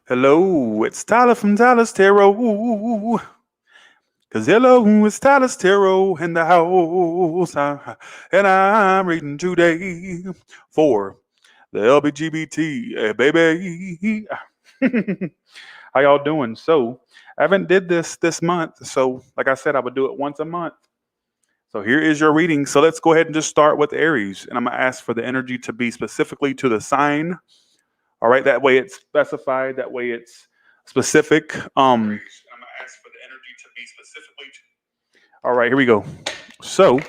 Hello, it's Tyler from Tyler's Tarot. Cause hello, it's Tyler's Tarot in the house. And I'm reading today for the LGBT, baby. How y'all doing? So, I haven't did this month. So, like I said, I would do it once a month. So here is your reading. So let's go ahead and just start with Aries. And I'm going to ask for the energy to be specifically to the sign. All right, that way it's specified. That way it's specific. I'm gonna ask for the energy to be specifically. All right, here we go. So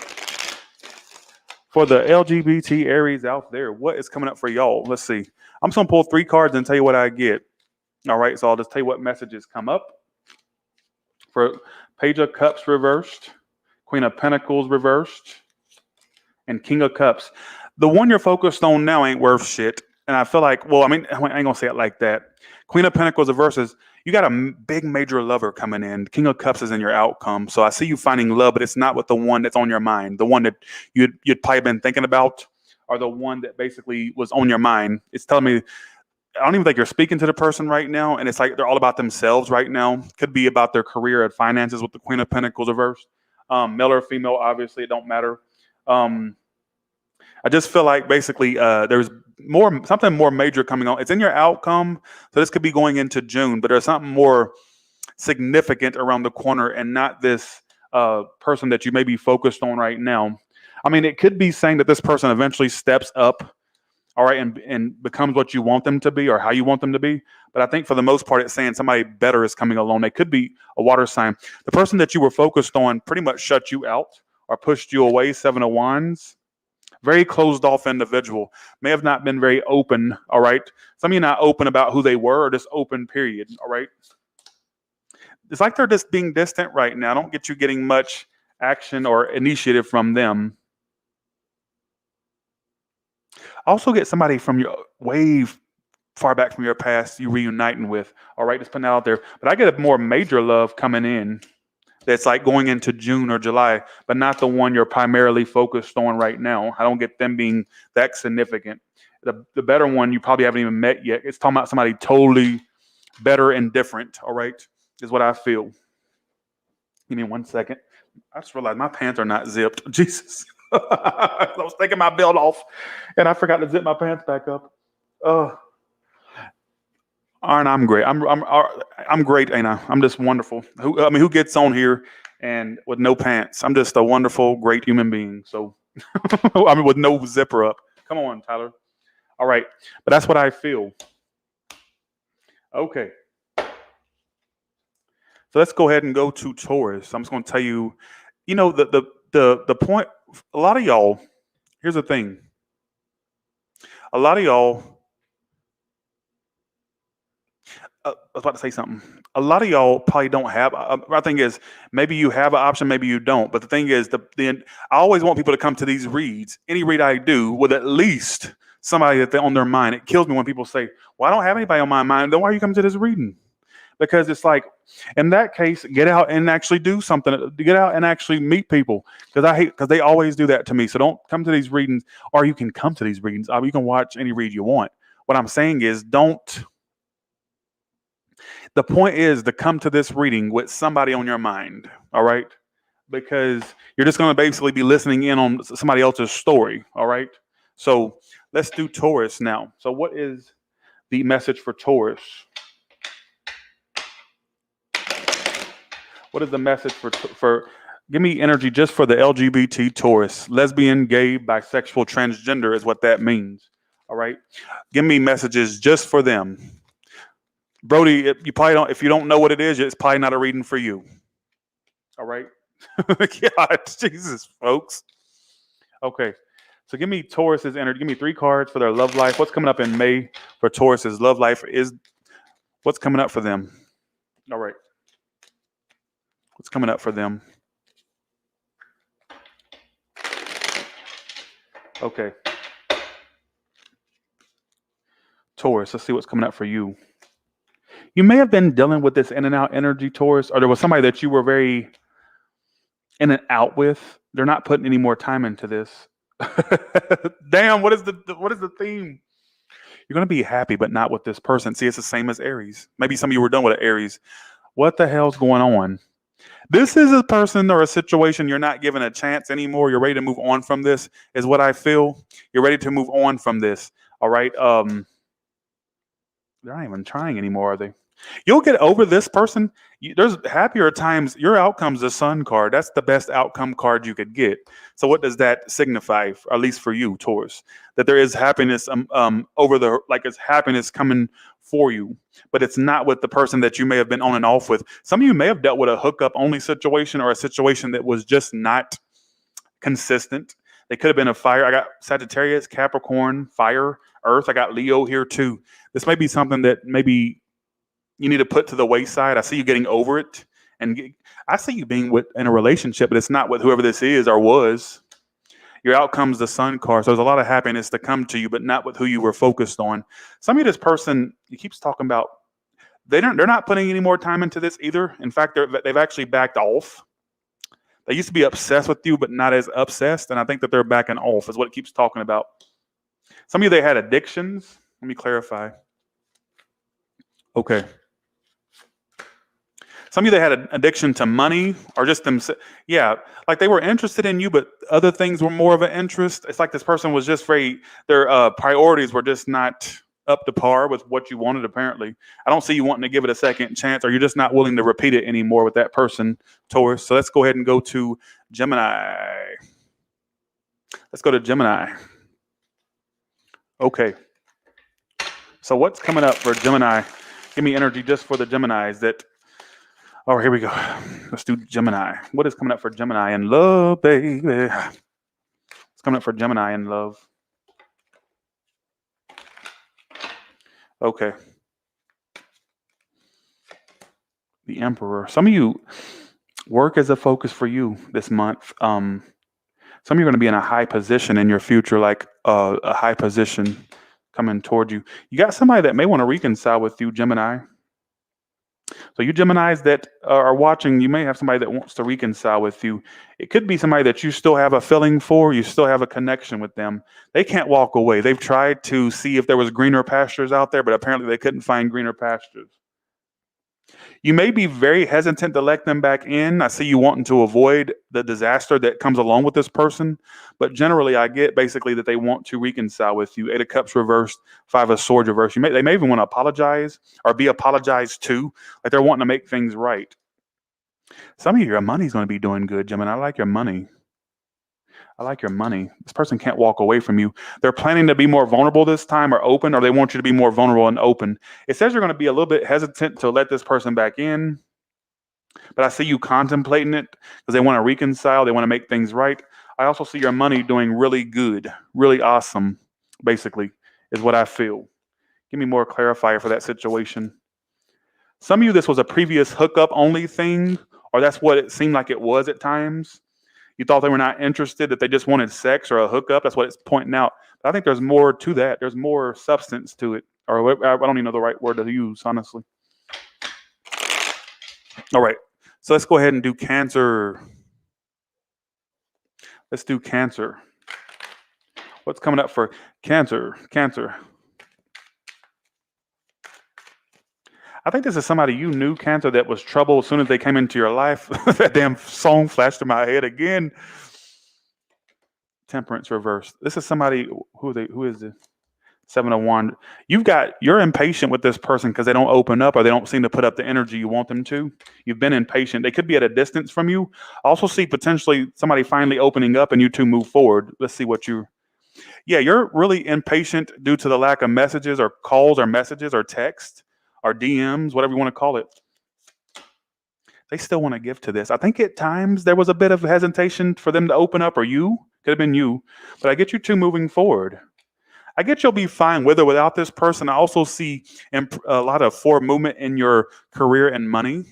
for the LGBT Aries out there, what is coming up for y'all? Let's see. I'm just gonna pull three cards and tell you what I get. All right, so I'll just tell you what messages come up for Page of Cups reversed, Queen of Pentacles reversed, and King of Cups. The one you're focused on now ain't worth shit. And I feel like, well, I mean, I ain't gonna say it like that. Queen of Pentacles versus you got a big major lover coming in. King of Cups is in your outcome. So I see you finding love, but it's not with the one that's on your mind. The one that you'd probably been thinking about, or the one that basically was on your mind. It's telling me I don't even think you're speaking to the person right now, and it's like they're all about themselves right now. Could be about their career and finances with the Queen of Pentacles reversed. Male or female, obviously, it don't matter. I just feel like basically there's something more major coming on. It's in your outcome, so this could be going into June, but there's something more significant around the corner, and not this person that you may be focused on right now. I mean, it could be saying that this person eventually steps up, all right, and becomes what you want them to be or how you want them to be. But I think for the most part, it's saying somebody better is coming along. They could be a water sign. The person that you were focused on pretty much shut you out or pushed you away. Seven of Wands. Very closed off individual. May have not been very open, all right? Some of you not open about who they were or just open, period, all right? It's like they're just being distant right now. I don't get you getting much action or initiative from them. Also get somebody from your way far back from your past you reuniting with, all right? Just putting that out there. But I get a more major love coming in that's like going into June or July, but not the one you're primarily focused on right now. I don't get them being that significant. The better one you probably haven't even met yet. It's talking about somebody totally better and different, all right, is what I feel. Give me 1 second. I just realized my pants are not zipped. Jesus. I was taking my belt off, and I forgot to zip my pants back up. Aren't I'm great? I'm great, ain't I? I'm just wonderful. Who gets on here and with no pants? I'm just a wonderful, great human being. So, with no zipper up. Come on, Tyler. All right, but that's what I feel. Okay, so let's go ahead and go to Taurus. I'm just going to tell you, the point. A lot of y'all. Here's the thing. A lot of y'all. I was about to say something. A lot of y'all probably don't have. My thing is, maybe you have an option, maybe you don't. But the thing is, I always want people to come to these reads. Any read I do with at least somebody that they're on their mind. It kills me when people say, "Well, I don't have anybody on my mind." Then why are you coming to this reading? Because it's like, in that case, get out and actually do something. Get out and actually meet people. Because they always do that to me. So don't come to these readings, or you can come to these readings. You can watch any read you want. What I'm saying is, don't. The point is to come to this reading with somebody on your mind, all right? Because you're just going to basically be listening in on somebody else's story, all right? So let's do Taurus now. So what is the message for Taurus? What is the message for give me energy just for the LGBT Taurus? Lesbian, gay, bisexual, transgender is what that means, all right? Give me messages just for them. Brody, you probably don't. If you don't know what it is, it's probably not a reading for you. All right. God, Jesus, folks. Okay. So give me Taurus's energy. Give me 3 cards for their love life. What's coming up in May for Taurus's love life is what's coming up for them. All right. What's coming up for them? Okay. Taurus, let's see what's coming up for you. You may have been dealing with this in and out energy, Taurus, or there was somebody that you were very in and out with. They're not putting any more time into this. Damn, what is the theme? You're going to be happy, but not with this person. See, it's the same as Aries. Maybe some of you were done with an Aries. What the hell's going on? This is a person or a situation you're not given a chance anymore. You're ready to move on from this, is what I feel. You're ready to move on from this. All right. They're not even trying anymore, are they? You'll get over this person. There's happier times. Your outcome's the Sun card. That's the best outcome card you could get. So what does that signify, at least for you, Taurus? That there is happiness over the, like it's happiness coming for you, but it's not with the person that you may have been on and off with. Some of you may have dealt with a hookup only situation or a situation that was just not consistent. They could have been a fire. I got Sagittarius, Capricorn, fire, Earth. I got Leo here too. This may be something that maybe you need to put to the wayside. I see you getting over it, and I see you being in a relationship, but it's not with whoever this is or was. Your outcome's the Sun card, so there's a lot of happiness to come to you, but not with who you were focused on. Some of this person, he keeps talking about, they're not putting any more time into this either. In fact, they've actually backed off. They used to be obsessed with you, but not as obsessed, and I think that they're backing off is what it keeps talking about. Some of you, they had addictions. Let me clarify. Okay. Some of you, they had an addiction to money or just them. Yeah, like they were interested in you, but other things were more of an interest. It's like this person was just their priorities were just not up to par with what you wanted, apparently. I don't see you wanting to give it a second chance, or you're just not willing to repeat it anymore with that person, Taurus. So let's go ahead and go to Gemini. Let's go to Gemini. Okay. So what's coming up for Gemini? Give me energy just for the Geminis that... Oh, here we go. Let's do Gemini. What is coming up for Gemini in love, baby? What's coming up for Gemini in love? Okay. The Emperor. Some of you, work is a focus for you this month. Some of you are going to be in a high position in your future, like a high position coming toward you. You got somebody that may want to reconcile with you, Gemini. So you Geminis that are watching, you may have somebody that wants to reconcile with you. It could be somebody that you still have a feeling for, you still have a connection with them. They can't walk away. They've tried to see if there was greener pastures out there, but apparently they couldn't find greener pastures. You may be very hesitant to let them back in. I see you wanting to avoid the disaster that comes along with this person. But generally, I get basically that they want to reconcile with you. 8 of Cups reversed, 5 of Swords reversed. They may even want to apologize or be apologized to. Like they're wanting to make things right. Some of your money's going to be doing good, Gemini. I like your money. I like your money. This person can't walk away from you. They're planning to be more vulnerable this time or open, or they want you to be more vulnerable and open. It says you're going to be a little bit hesitant to let this person back in, but I see you contemplating it because they want to reconcile. They want to make things right. I also see your money doing really good, really awesome, basically, is what I feel. Give me more clarifier for that situation. Some of you, this was a previous hookup only thing, or that's what it seemed like it was at times. You thought they were not interested, that they just wanted sex or a hookup. That's what it's pointing out. But I think there's more to that. There's more substance to it. Or I don't even know the right word to use, honestly. All right. So let's go ahead and do Cancer. Let's do Cancer. What's coming up for Cancer? Cancer. I think this is somebody you knew, Cancer, that was trouble as soon as they came into your life. That damn song flashed in my head again. Temperance reversed. This is somebody, who is this? 7 of Wands. You're impatient with this person because they don't open up or they don't seem to put up the energy you want them to. You've been impatient. They could be at a distance from you. I also see potentially somebody finally opening up and you two move forward. Let's see what you're really impatient due to the lack of messages or calls or messages or text or DMs, whatever you want to call it. They still want to give to this. I think at times there was a bit of hesitation for them to open up, or you, could have been you, but I get you two moving forward. I get you'll be fine with or without this person. I also see a lot of forward movement in your career and money.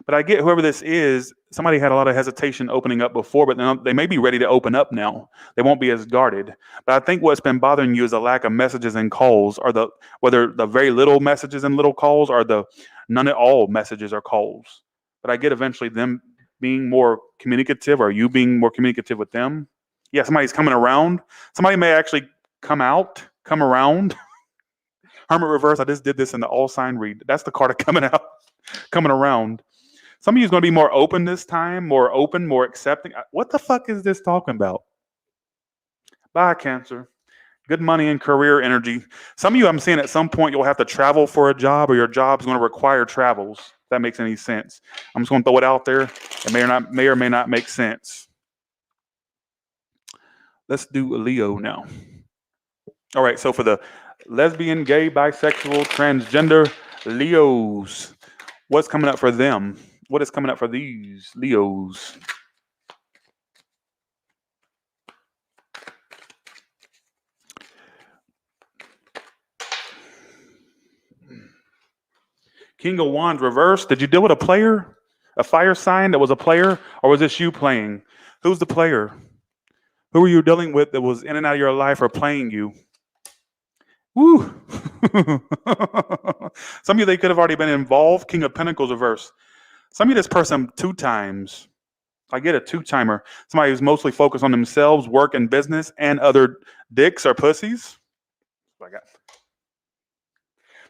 But I get whoever this is, somebody had a lot of hesitation opening up before, but they may be ready to open up now. They won't be as guarded. But I think what's been bothering you is the lack of messages and calls, or whether the very little messages and little calls, or the none at all messages or calls. But I get eventually them being more communicative, or you being more communicative with them. Yeah, somebody's coming around. Somebody may actually come out come around. Hermit reverse, I just did this in the all sign read. That's the card coming out, coming around. Some of you is going to be more open this time, more open, more accepting. What the fuck is this talking about? Bye, Cancer. Good money and career energy. Some of you, I'm seeing at some point you'll have to travel for a job, or your job's going to require travels. If that makes any sense. I'm just going to throw it out there. It may or may not make sense. Let's do a Leo now. All right, so for the lesbian, gay, bisexual, transgender Leos, what's coming up for them? What is coming up for these Leos? King of Wands reversed. Did you deal with a player? A fire sign that was a player? Or was this you playing? Who's the player? Who were you dealing with that was in and out of your life or playing you? Woo! Some of you, they could have already been involved. King of Pentacles reversed. Some of you, this person 2 times. I get a 2-timer. Somebody who's mostly focused on themselves, work and business, and other dicks or pussies. What I got.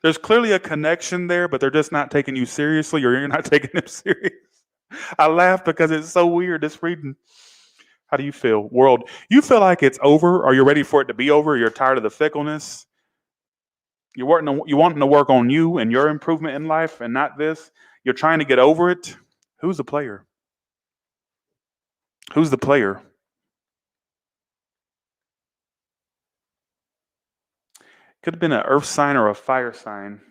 There's clearly a connection there, but they're just not taking you seriously, or you're not taking them serious. I laugh because it's so weird, this reading. How do you feel? World, you feel like it's over? Are you ready for it to be over? You're tired of the fickleness? You wanting to work on you and your improvement in life and not this? You're trying to get over it? Who's the player? Who's the player? Could have been an earth sign or a fire sign.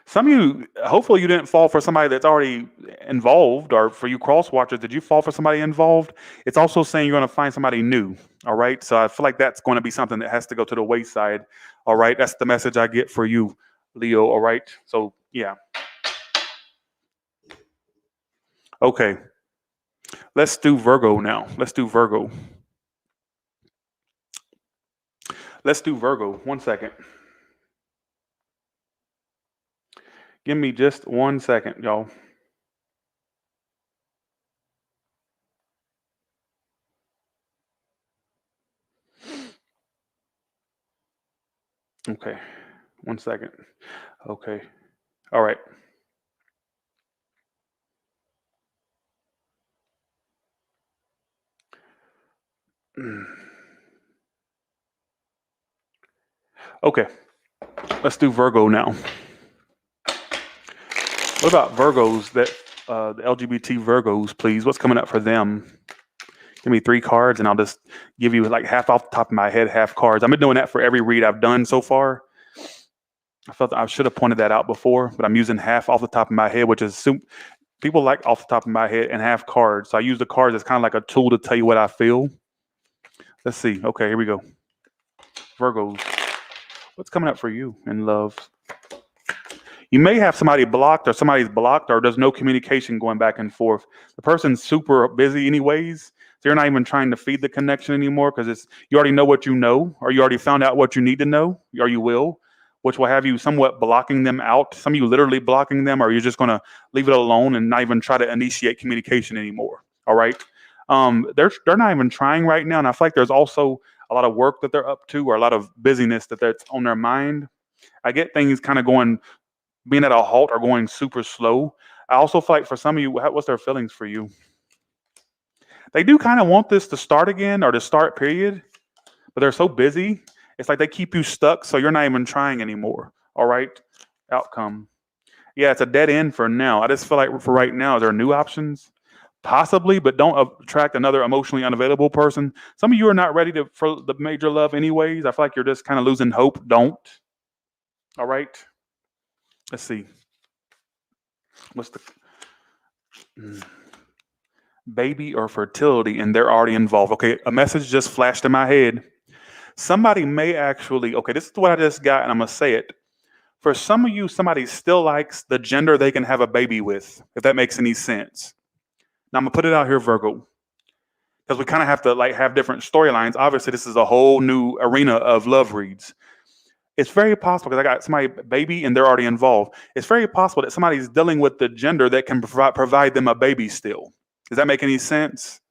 Some of you, hopefully you didn't fall for somebody that's already involved, or for you cross watchers, did you fall for somebody involved? It's also saying you're going to find somebody new. All right. So I feel like that's going to be something that has to go to the wayside. All right. That's the message I get for you, Leo. All right. So yeah. Okay. Let's do Virgo now. Let's do Virgo. Let's do Virgo. 1 second. Give me just 1 second, y'all. Okay. 1 second. Okay. All right. Okay. Let's do Virgo now. What about Virgos, that the LGBT Virgos, please? What's coming up for them? Give me 3 cards, and I'll just give you like half off the top of my head, half cards. I've been doing that for every read I've done so far. I felt I should have pointed that out before, but I'm using half off the top of my head, which is people like off the top of my head, and half cards. So I use the cards as kind of like a tool to tell you what I feel. Let's see. Okay, here we go. Virgos. What's coming up for you in love? You may have somebody blocked, or somebody's blocked, or there's no communication going back and forth. The person's super busy anyways, so you're not even trying to feed the connection anymore, because you already know what you know, or you already found out what you need to know, or you will, which will have you somewhat blocking them out. Some of you literally blocking them, or you're just going to leave it alone and not even try to initiate communication anymore. All right? They're not even trying right now, and I feel like there's also a lot of work that they're up to, or a lot of busyness that's on their mind. I get things kind of being at a halt or going super slow. I also feel like for some of you, what's their feelings for you? They do kind of want this to start again, or to start, period, but they're so busy. It's like they keep you stuck, so you're not even trying anymore. All right? Outcome. Yeah, it's a dead end for now. I just feel like for right now, there are new options. Possibly, but don't attract another emotionally unavailable person. Some of you are not ready for the major love anyways. I feel like you're just kind of losing hope. Don't. All right? Let's see. What's the baby or fertility, and they're already involved. Okay, a message just flashed in my head. Somebody may actually, okay, this is what I just got, and I'm going to say it. For some of you, somebody still likes the gender they can have a baby with, if that makes any sense. Now, I'm going to put it out here, Virgo, because we kind of have to have different storylines. Obviously, this is a whole new arena of love reads. It's very possible, because I got somebody baby and they're already involved. It's very possible that somebody's dealing with the gender that can provide them a baby still. Does that make any sense?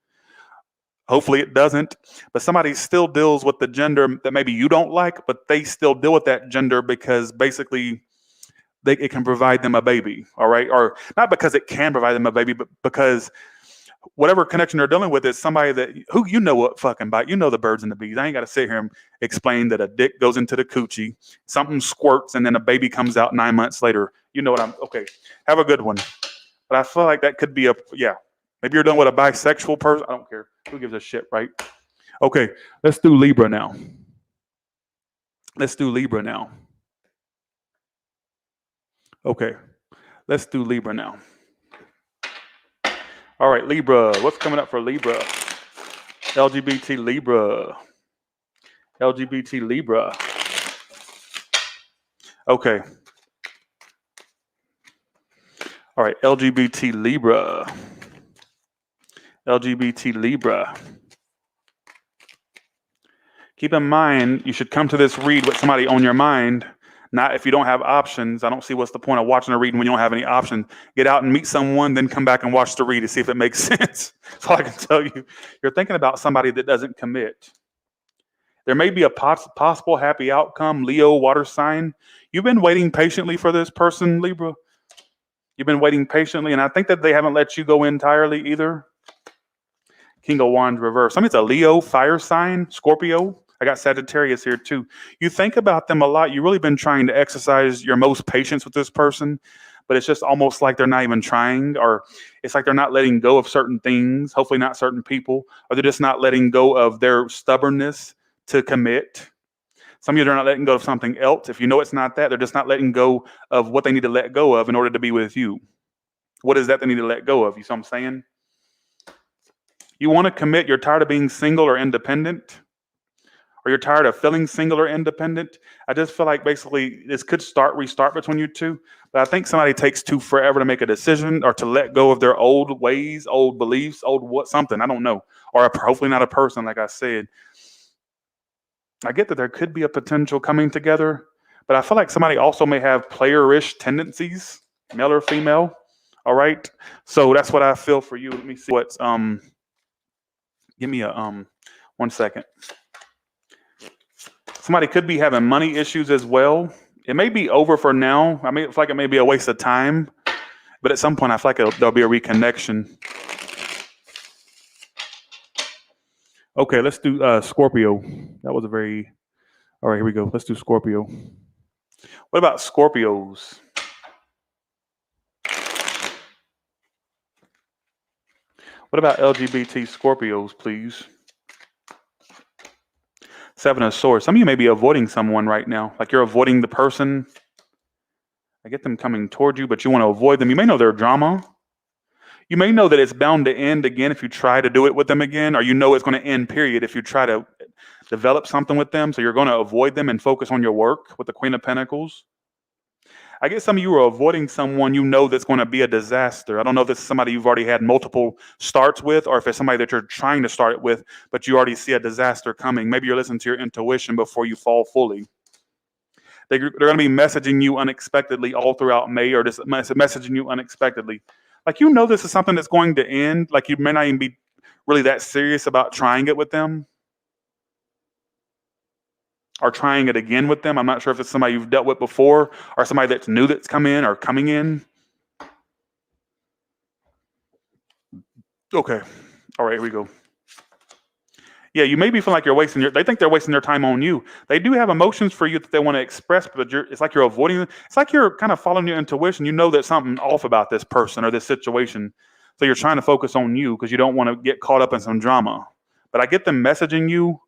Hopefully it doesn't. But somebody still deals with the gender that maybe you don't like, but they still deal with that gender because basically it can provide them a baby, all right? Or not because it can provide them a baby, but because whatever connection they're dealing with is somebody that who you know what fucking bite. You know the birds and the bees. I ain't got to sit here and explain that a dick goes into the coochie, something squirts, and then a baby comes out 9 months later. You know what I'm okay. Have a good one. But I feel like that could be yeah. Maybe you're dealing with a bisexual person. I don't care. Who gives a shit, right? Okay, let's do Libra now. Let's do Libra now. Okay, let's do Libra now. All right, Libra. What's coming up for Libra? LGBT Libra. LGBT Libra. Okay. All right, LGBT Libra. LGBT Libra. Keep in mind, you should come to this read with somebody on your mind. Not if you don't have options. I don't see what's the point of watching a reading when you don't have any options. Get out and meet someone, then come back and watch the read to see if it makes sense. That's all I can tell you. You're thinking about somebody that doesn't commit. There may be a possible happy outcome. Leo, water sign. You've been waiting patiently for this person, Libra. You've been waiting patiently, and I think that they haven't let you go entirely either. King of Wands reverse. I mean, it's a Leo, fire sign, Scorpio. I got Sagittarius here too. You think about them a lot. You've really been trying to exercise your most patience with this person, but it's just almost like they're not even trying, or it's like they're not letting go of certain things, hopefully not certain people, or they're just not letting go of their stubbornness to commit. Some of you are not letting go of something else. If you know it's not that, they're just not letting go of what they need to let go of in order to be with you. What is that they need to let go of? You see what I'm saying? You want to commit. You're tired of being single or independent, or you're tired of feeling single or independent. I just feel like basically this could restart between you two. But I think somebody takes too forever to make a decision or to let go of their old ways, old beliefs, something. I don't know. Or hopefully not a person, like I said. I get that there could be a potential coming together, but I feel like somebody also may have player-ish tendencies, male or female. All right. So that's what I feel for you. Let me see what's give me a 1 second. Somebody could be having money issues as well. It may be over for now. I mean, I feel like it may be a waste of time, but at some point I feel like there'll be a reconnection. Okay, let's do Scorpio. That was a very... All right, here we go. Let's do Scorpio. What about Scorpios? What about LGBT Scorpios, please? Seven of Swords. Some of you may be avoiding someone right now. Like you're avoiding the person. I get them coming toward you, but you want to avoid them. You may know their drama. You may know that it's bound to end again if you try to do it with them again, or you know it's going to end, period, if you try to develop something with them. So you're going to avoid them and focus on your work with the Queen of Pentacles. I guess some of you are avoiding someone you know that's going to be a disaster. I don't know if it's somebody you've already had multiple starts with, or if it's somebody that you're trying to start it with, but you already see a disaster coming. Maybe you're listening to your intuition before you fall fully. They're going to be messaging you unexpectedly all throughout May, or just messaging you unexpectedly. Like, you know, this is something that's going to end. Like, you may not even be really that serious about trying it with them or trying it again with them. I'm not sure if it's somebody you've dealt with before or somebody that's new that's come in or coming in. Okay. All right, here we go. Yeah, you may be feeling like you're wasting they think they're wasting their time on you. They do have emotions for you that they want to express, but it's like you're avoiding them. It's like you're kind of following your intuition. You know there's something off about this person or this situation. So you're trying to focus on you because you don't want to get caught up in some drama. But I get them messaging you,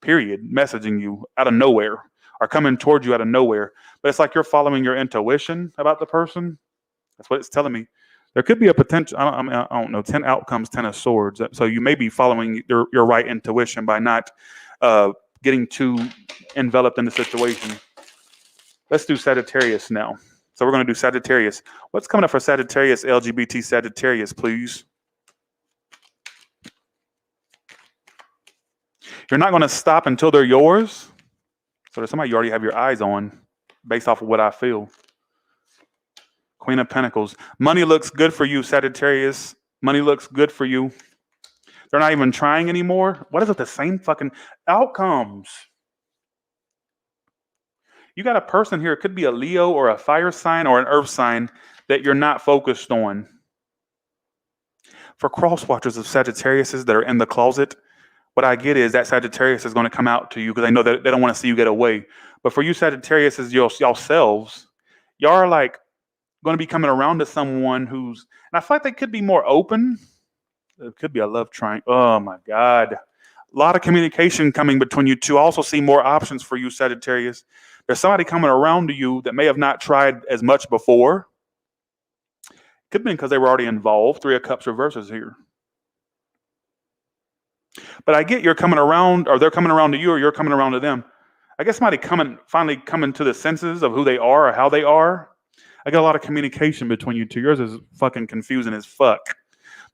period, messaging you out of nowhere or coming towards you out of nowhere. But it's like you're following your intuition about the person. That's what it's telling me. There could be a potential, I don't know, 10 outcomes, 10 of swords. So you may be following your right intuition by not getting too enveloped in the situation. Let's do Sagittarius now. So we're going to do Sagittarius. What's coming up for Sagittarius, LGBT Sagittarius, please? You're not going to stop until they're yours. So there's somebody you already have your eyes on based off of what I feel. Queen of Pentacles. Money looks good for you, Sagittarius. Money looks good for you. They're not even trying anymore. What is it? The same fucking outcomes. You got a person here. It could be a Leo or a fire sign or an earth sign that you're not focused on. For cross watchers of Sagittariuses that are in the closet, what I get is that Sagittarius is going to come out to you because they know that they don't want to see you get away. But for you Sagittariuses yourselves, y'all are like going to be coming around to someone who's, and I feel like they could be more open. It could be a love triangle. Oh my God. A lot of communication coming between you two. I also see more options for you Sagittarius. There's somebody coming around to you that may have not tried as much before. Could have been because they were already involved. Three of Cups reverses here. But I get you're coming around, or they're coming around to you, or you're coming around to them. I guess somebody finally coming to the senses of who they are or how they are. I got a lot of communication between you two. Yours is fucking confusing as fuck.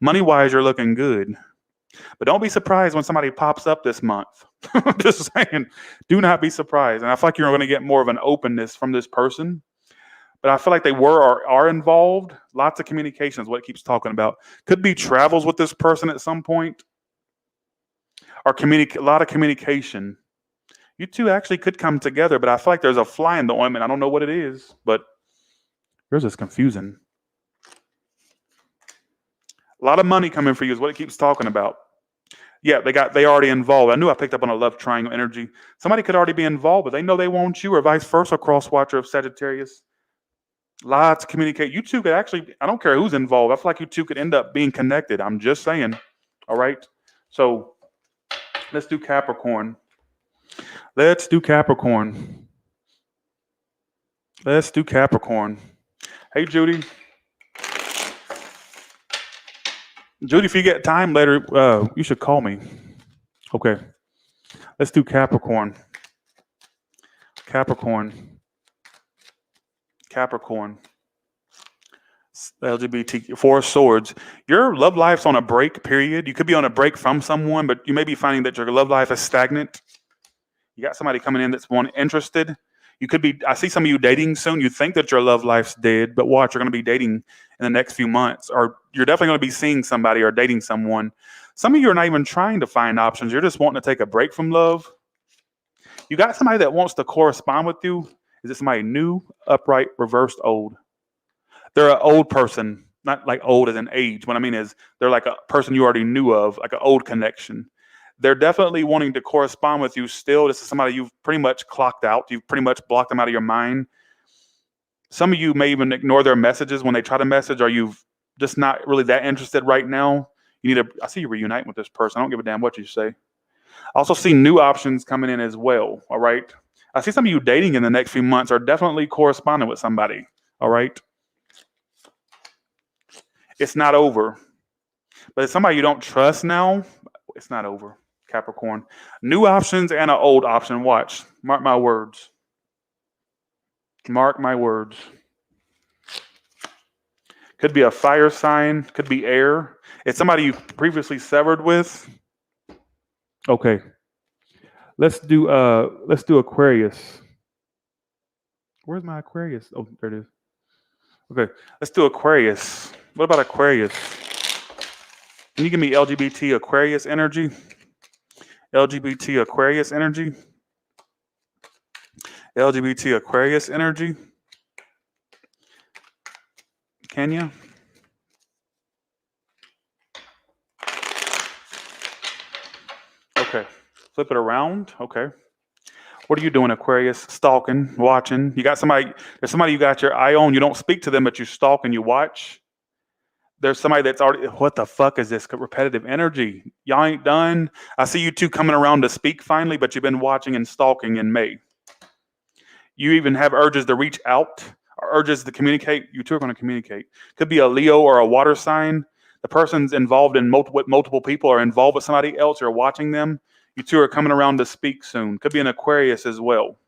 Money-wise, you're looking good. But don't be surprised when somebody pops up this month. Just saying, do not be surprised. And I feel like you're going to get more of an openness from this person. But I feel like they were or are involved. Lots of communication is what it keeps talking about. Could be travels with this person at some point. Or a lot of communication. You two actually could come together, but I feel like there's a fly in the ointment. I don't know what it is, but yours is confusing. A lot of money coming for you is what it keeps talking about. Yeah, they already involved. I knew I picked up on a love triangle energy. Somebody could already be involved, but they know they want you, or vice versa, cross-watcher of Sagittarius. Lots of communicate. You two could actually, I don't care who's involved. I feel like you two could end up being connected. I'm just saying. All right? So let's do Capricorn. Let's do Capricorn. Let's do Capricorn. Hey, Judy. Judy, if you get time later, you should call me. Okay. Let's do Capricorn. Capricorn. Capricorn. LGBT, Four of Swords. Your love life's on a break, period. You could be on a break from someone, but you may be finding that your love life is stagnant. You got somebody coming in that's interested. You could be, I see some of you dating soon. You think that your love life's dead, but watch, you're going to be dating in the next few months, or you're definitely going to be seeing somebody or dating someone. Some of you are not even trying to find options. You're just wanting to take a break from love. You got somebody that wants to correspond with you. Is it somebody new, upright, reversed, old? They're an old person, not like old as in age. What I mean is they're like a person you already knew of, like an old connection. They're definitely wanting to correspond with you still. This is somebody you've pretty much clocked out. You've pretty much blocked them out of your mind. Some of you may even ignore their messages when they try to message, or you've just not really that interested right now. I see you reuniting with this person. I don't give a damn what you say. I also see new options coming in as well, all right? I see some of you dating in the next few months are definitely corresponding with somebody, all right? It's not over. But it's somebody you don't trust now, it's not over. Capricorn. New options and an old option. Watch. Mark my words. Mark my words. Could be a fire sign. Could be air. It's somebody you previously severed with. Okay. Let's do Aquarius. Where's my Aquarius? Oh, there it is. Okay. Let's do Aquarius. What about Aquarius? Can you give me LGBT Aquarius energy? LGBT Aquarius energy. LGBT Aquarius energy. Can you? Okay. Flip it around. Okay. What are you doing, Aquarius? Stalking, watching. There's somebody you got your eye on. You don't speak to them, but you stalk and you watch. There's somebody that's already, what the fuck is this repetitive energy? Y'all ain't done. I see you two coming around to speak finally, but you've been watching and stalking in May. You even have urges to reach out, or urges to communicate. You two are going to communicate. Could be a Leo or a water sign. The person's involved in multiple people, or involved with somebody else, or watching them. You two are coming around to speak soon. Could be an Aquarius as well.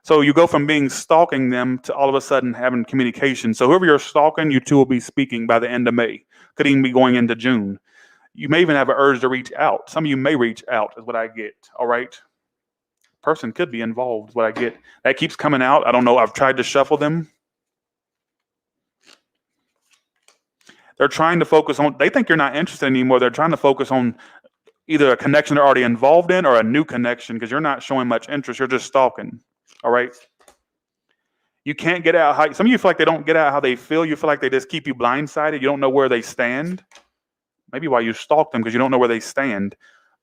So you go from being stalking them to all of a sudden having communication. So whoever you're stalking, you two will be speaking by the end of May. Could even be going into June. You may even have an urge to reach out. Some of you may reach out, is what I get. All right. Person could be involved, is what I get. That keeps coming out. I don't know. I've tried to shuffle them. They're trying to focus on, they think you're not interested anymore. They're trying to focus on either a connection they're already involved in or a new connection because you're not showing much interest. You're just stalking. All right. You can't get out how, some of you feel like they don't get out how they feel. You feel like they just keep you blindsided. You don't know where they stand. Maybe why you stalk them because you don't know where they stand.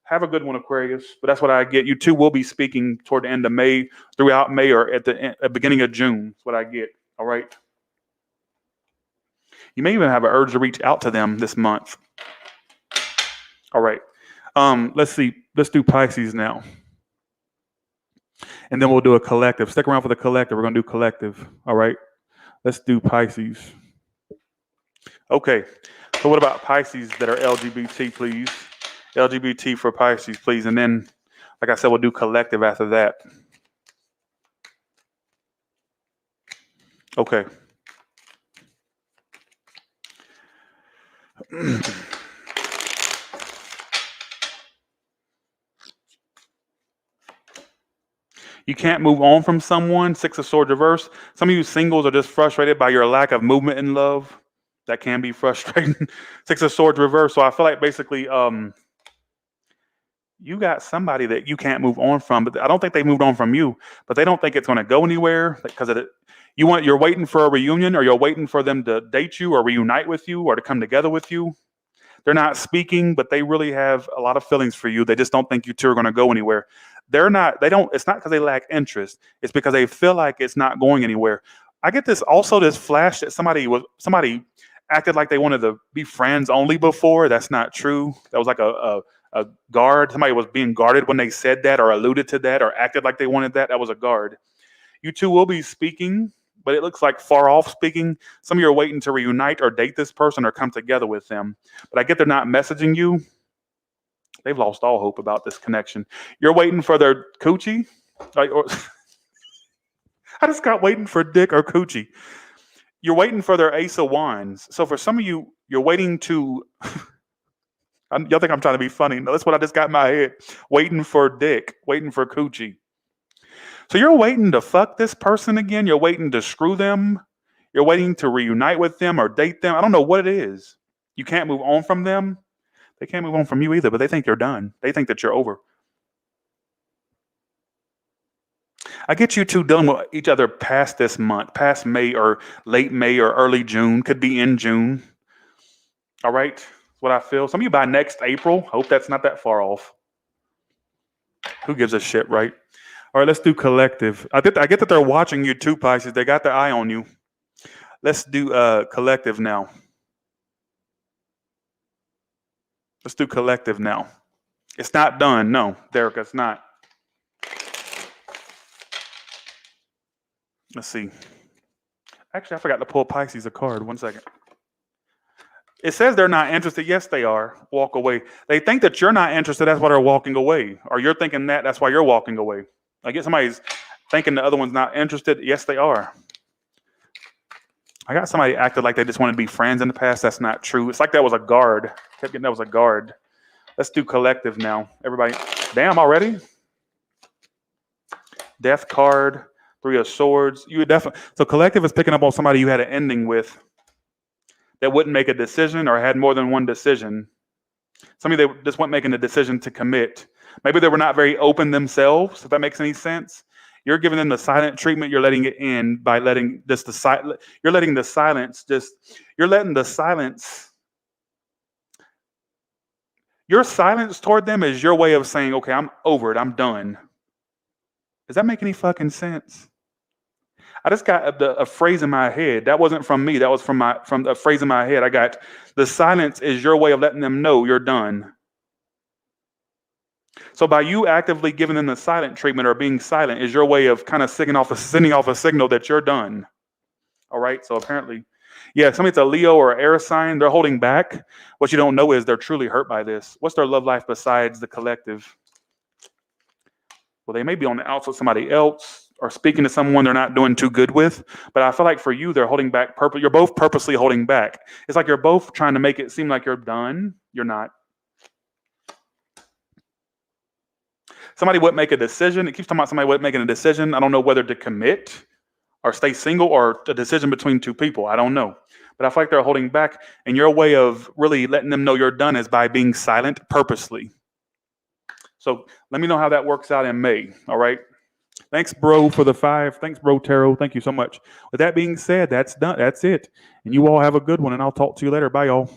Have a good one, Aquarius. But that's what I get. You two will be speaking toward the end of May, throughout May, or at the beginning of June. That's what I get. All right. You may even have an urge to reach out to them this month. All right. Let's see. Let's do Pisces now. And then we'll do a collective. Stick around for the collective. We're going to do collective. All right. Let's do Pisces. Okay. So what about Pisces that are LGBT, please? LGBT for Pisces, please. And then, like I said, we'll do collective after that. Okay. You can't move on from someone. Six of Swords reverse. Some of you singles are just frustrated by your lack of movement in love. That can be frustrating. Six of Swords reverse. So I feel like basically you got somebody that you can't move on from, but I don't think they moved on from you, but they don't think it's going to go anywhere because of it. You're waiting for a reunion, or you're waiting for them to date you or reunite with you or to come together with you. They're not speaking, but they really have a lot of feelings for you. They just don't think you two are going to go anywhere. It's not because they lack interest. It's because they feel like it's not going anywhere. I get this flash that somebody acted like they wanted to be friends only before. That's not true. That was like a guard. Somebody was being guarded when they said that or alluded to that or acted like they wanted that. That was a guard. You two will be speaking, but it looks like far off speaking. Some of you are waiting to reunite or date this person or come together with them. But I get they're not messaging you. They've lost all hope about this connection. You're waiting for their coochie. I just got waiting for dick or coochie. You're waiting for their Ace of Wands. So for some of you, you're waiting to... Y'all think I'm trying to be funny. No, that's what I just got in my head. Waiting for dick. Waiting for coochie. So you're waiting to fuck this person again. You're waiting to screw them. You're waiting to reunite with them or date them. I don't know what it is. You can't move on from them. They can't move on from you either, but they think you're done. They think that you're over. I get you two dealing with each other past this month, past May or late May or early June. Could be in June. All right. That's what I feel. Some of you by next April. Hope that's not that far off. Who gives a shit, right? All right, let's do collective. I get that they're watching you too, Pisces. They got their eye on you. Let's do collective now. Let's do collective now. It's not done. No, Derek, it's not. Let's see. Actually, I forgot to pull Pisces a card. 1 second. It says they're not interested. Yes, they are. Walk away. They think that you're not interested. That's why they're walking away. Or you're thinking that's why you're walking away. I get somebody's thinking the other one's not interested. Yes, they are. I got somebody acted like they just wanted to be friends in the past. That's not true. It's like that was a guard. Kept getting that was a guard. Let's do collective now. Everybody. Damn, already? Death card. 3 of Swords. You would definitely. So collective is picking up on somebody you had an ending with that wouldn't make a decision or had more than one decision. Somebody that just weren't making a decision to commit. Maybe they were not very open themselves, if that makes any sense. You're giving them the silent treatment. You're letting it end by letting just you're letting the silence you're letting the silence. Your silence toward them is your way of saying, okay, I'm over it. I'm done. Does that make any fucking sense? I just got a phrase in my head. That wasn't from me. That was from a phrase in my head. I got the silence is your way of letting them know you're done. So by you actively giving them the silent treatment or being silent is your way of kind of sending off a signal that you're done. All right. So apparently, yeah, somebody's a Leo or an Aries sign. They're holding back. What you don't know is they're truly hurt by this. What's their love life besides the collective? Well, they may be on the outs with somebody else or speaking to someone they're not doing too good with. But I feel like for you, they're holding back. You're both purposely holding back. It's like you're both trying to make it seem like you're done. You're not. Somebody would make a decision. It keeps talking about somebody making a decision. I don't know whether to commit or stay single or a decision between two people. I don't know. But I feel like they're holding back, and your way of really letting them know you're done is by being silent purposely. So let me know how that works out in May. All right. Thanks, bro, for the 5. Thanks, bro, Tarot. Thank you so much. With that being said, that's done. That's it. And you all have a good one, and I'll talk to you later. Bye, y'all.